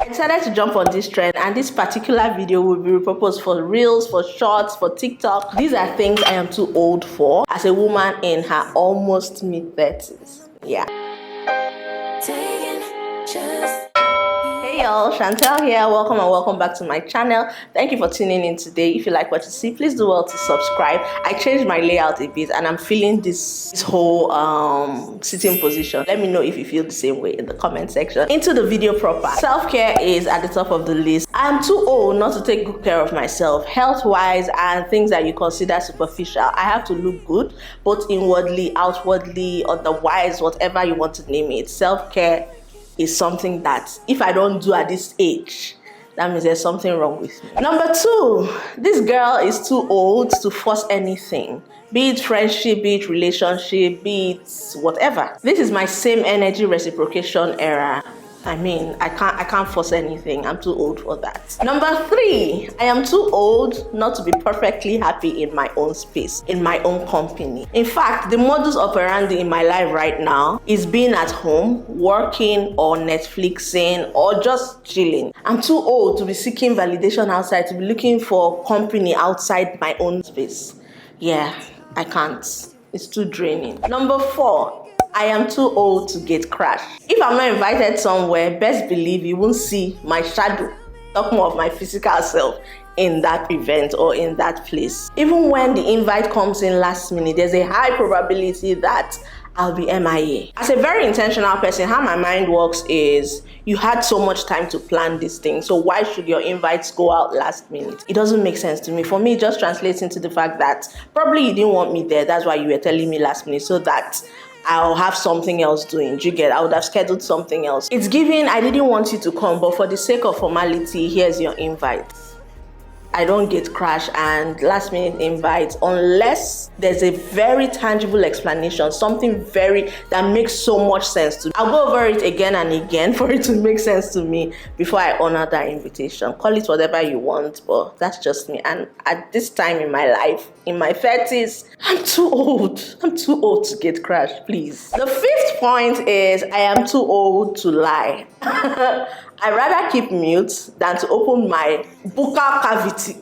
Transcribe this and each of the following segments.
decided to jump on this trend, and this particular video will be repurposed for reels, for shorts, for TikTok. These are things I am too old for as a woman in her almost mid-30s. Yeah. Hey y'all, Chantel here. Welcome and welcome back to my channel. Thank you for tuning in today. If you like what you see, please do well to subscribe. I changed my layout a bit and I'm feeling this whole sitting position. Let me know if you feel the same way in the comment section. Into the video proper. Self-care is at the top of the list. I'm too old not to take good care of myself, health-wise and things that you consider superficial. I have to look good, both inwardly, outwardly, otherwise, whatever you want to name it. Self-care is something that if I don't do at this age, that means there's something wrong with me. Number 2, this girl is too old to force anything. Be it friendship, be it relationship, be it whatever. This is my same energy reciprocation era. I mean, I can't force anything. I'm too old for that. Number 3, I am too old not to be perfectly happy in my own space, in my own company. In fact, the modus operandi in my life right now is being at home, working or Netflixing or just chilling. I'm too old to be seeking validation outside, to be looking for company outside my own space. Yeah, I can't. It's too draining. Number 4, I am too old to get crashed. If I'm not invited somewhere, best believe you won't see my shadow, talk more of my physical self, in that event or in that place. Even when the invite comes in last minute, there's a high probability that I'll be MIA. As a very intentional person, how my mind works is you had so much time to plan this thing, so why should your invites go out last minute? It doesn't make sense to me. For me, it just translates into the fact that probably you didn't want me there, that's why you were telling me last minute, so that I'll have something else doing. Do you get? I would have scheduled something else. It's given, I didn't want you to come, but for the sake of formality, here's your invite. I don't get crash and last minute invites unless there's a very tangible explanation, something that makes so much sense to me. I'll go over it again and again for it to make sense to me before I honor that invitation. Call it whatever you want, but that's just me. And at this time in my life, in my 30s, I'm too old. I'm too old to get crashed, please. The 5th point is I am too old to lie. I'd rather keep mute than to open my buccal cavity,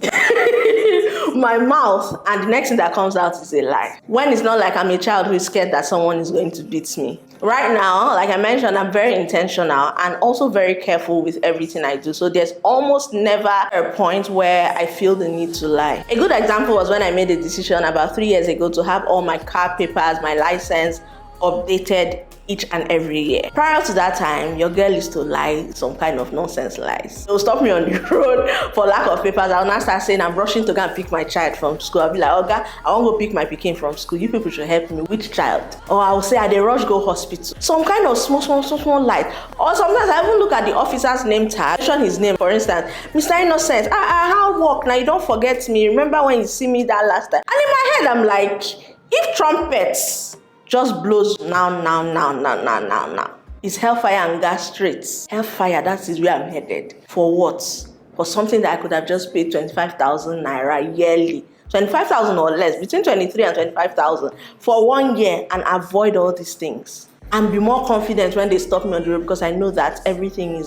my mouth, and the next thing that comes out is a lie. When it's not like I'm a child who is scared that someone is going to beat me. Right now, like I mentioned, I'm very intentional and also very careful with everything I do. So there's almost never a point where I feel the need to lie. A good example was when I made a decision about 3 years ago to have all my car papers, my license, updated each and every year. Prior to that time, your girl used to lie some kind of nonsense lies. They'll stop me on the road for lack of papers. I'll now start saying I'm rushing to go and pick my child from school. I'll be like, oh God, I won't go pick my pikin from school. You people should help me. Which child? Or I will say, I dey rush go hospital. Some kind of small light. Or sometimes I even look at the officer's name tag, mention his name, for instance, Mr. Innocent, how work? Now you don't forget me. Remember when you see me that last time? And in my head, I'm like, if trumpets just blows now. It's hellfire and gas straight. Hellfire, that is where I'm headed. For what? For something that I could have just paid 25,000 naira yearly. 25,000 or less, between 23 and 25,000 for 1 year, and avoid all these things. And be more confident when they stop me on the road because I know that everything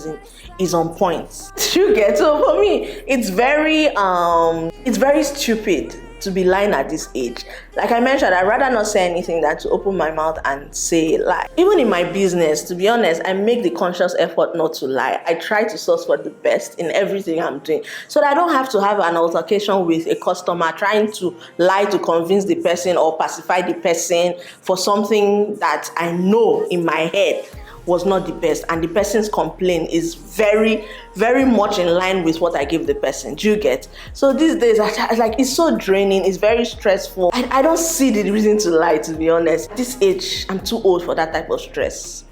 is on point. You get? So for me, it's very stupid to be lying at this age. Like I mentioned, I'd rather not say anything than to open my mouth and say a lie. Even in my business, to be honest, I make the conscious effort not to lie. I try to source for the best in everything I'm doing so that I don't have to have an altercation with a customer trying to lie to convince the person or pacify the person for something that I know in my head was not the best, and the person's complaint is very, very much in line with what I give the person. Do you get? So these days, it's so draining, it's very stressful. I don't see the reason to lie, to be honest. At this age, I'm too old for that type of stress.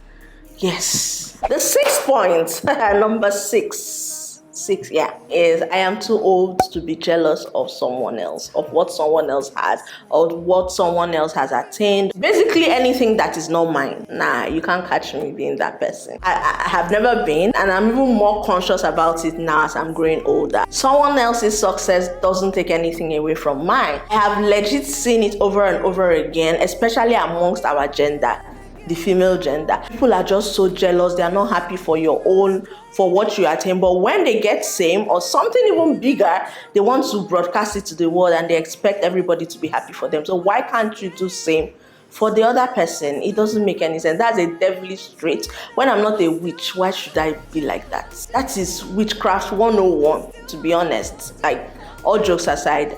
Yes. The 6th point, number 6, is I am too old to be jealous of someone else, of what someone else has, or what someone else has attained. Basically anything that is not mine. Nah, you can't catch me being that person. I have never been, and I'm even more conscious about it now as I'm growing older. Someone else's success doesn't take anything away from mine. I have legit seen it over and over again, especially amongst our gender. the female gender. People are just so jealous. They are not happy for what you attain. But when they get same or something even bigger, they want to broadcast it to the world and they expect everybody to be happy for them. So why can't you do same for the other person? It doesn't make any sense. That's a devilish trait. When I'm not a witch, why should I be like that? That is witchcraft 101, to be honest. Like, all jokes aside,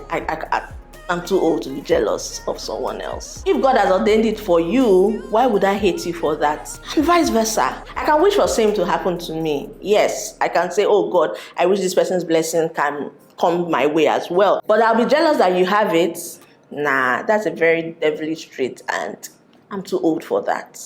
I'm too old to be jealous of someone else. If God has ordained it for you, why would I hate you for that? And vice versa. I can wish for same to happen to me. Yes, I can say, oh God, I wish this person's blessing can come my way as well. But I'll be jealous that you have it. Nah, that's a very devilish trait and I'm too old for that.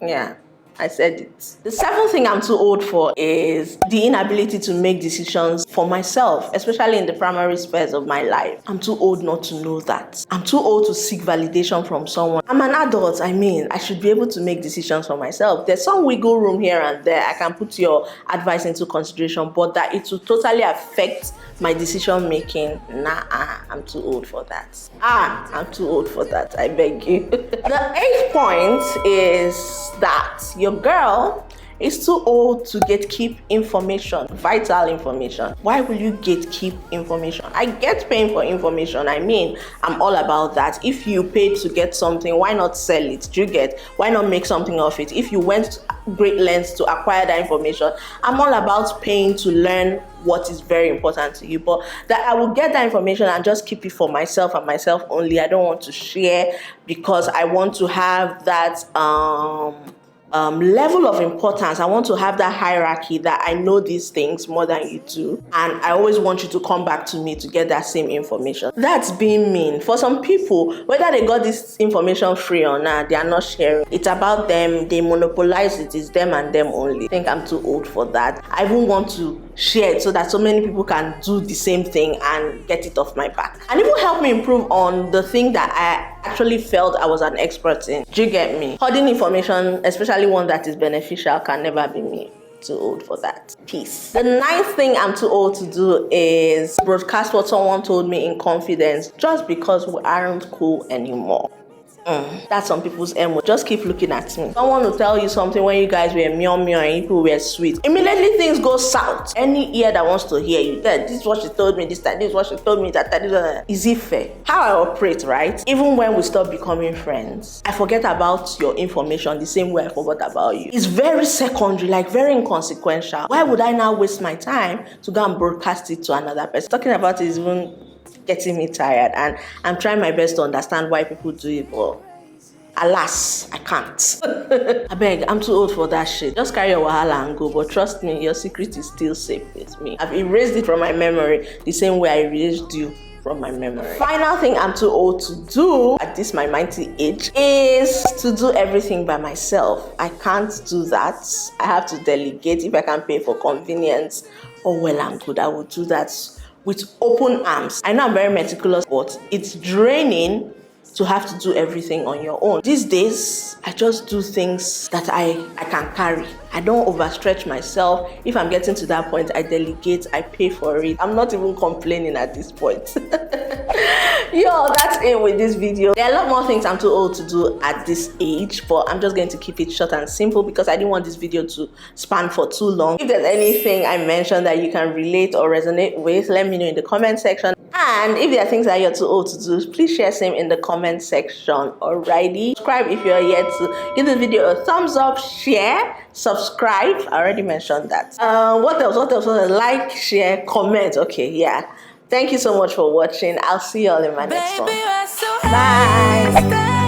Yeah, I said it. The 7th thing I'm too old for is the inability to make decisions for myself, especially in the primary spheres of my life. I'm too old not to know that. I'm too old to seek validation from someone. I'm an adult. I should be able to make decisions for myself. There's some wiggle room here and there. I can put your advice into consideration, but that it will totally affect my decision making, nah, I'm too old for that. I'm too old for that, I beg you. The 8th point is that your girl is too old to gatekeep information, vital information. Why will you gatekeep information? I get paying for information. I'm all about that. If you paid to get something, why not sell it? Do you get? Why not make something of it? If you went great lengths to acquire that information, I'm all about paying to learn what is very important to you. But that I will get that information and just keep it for myself and myself only. I don't want to share because I want to have that level of importance. I want to have that hierarchy that I know these things more than you do, and I always want you to come back to me to get that same information. That's being mean. For some people, whether they got this information free or not, they are not sharing. It's about them. They monopolize it. It's them and them only. I think I'm too old for that. I even want to share it so that so many people can do the same thing and get it off my back, and even help me improve on the thing that I actually felt I was an expert in. Do you get me? Hoarding information, especially one that is beneficial, can never be me. Too old for that. Peace. The 9th thing I'm too old to do is broadcast what someone told me in confidence just because we aren't cool anymore. That's some people's MO. Just keep looking at me. Someone will tell you something when you guys were meow and you were sweet. Immediately things go south. Any ear that wants to hear you, this is what she told me this time, this is what she told me that. Is it fair? How I operate, right? Even when we stop becoming friends, I forget about your information the same way I forgot about you. It's very secondary, like very inconsequential. Why would I now waste my time to go and broadcast it to another person? Talking about it is even getting me tired, and I'm trying my best to understand why people do it, but alas, I can't. I beg, I'm too old for that shit. Just carry your wahala and go, but trust me, your secret is still safe with me. I've erased it from my memory the same way I erased you from my memory. Final thing I'm too old to do at this my mighty age is to do everything by myself. I can't do that. I have to delegate. If I can pay for convenience, oh well and good, I will do that with open arms. I know I'm very meticulous, but it's draining to have to do everything on your own. These days, I just do things that I can carry. I don't overstretch myself. If I'm getting to that point, I delegate, I pay for it. I'm not even complaining at this point. Yo, that's it with this video. There are a lot more things I'm too old to do at this age, but I'm just going to keep it short and simple because I didn't want this video to span for too long. If there's anything I mentioned that you can relate or resonate with, let me know in the comment section. And if there are things that you're too old to do, please share same in the comment section. Alrighty, subscribe if you're yet to. Give this video a thumbs up, share, subscribe. I already mentioned that. What else? Like, share, comment. Okay, yeah. Thank you so much for watching. I'll see you all in my next one. Bye.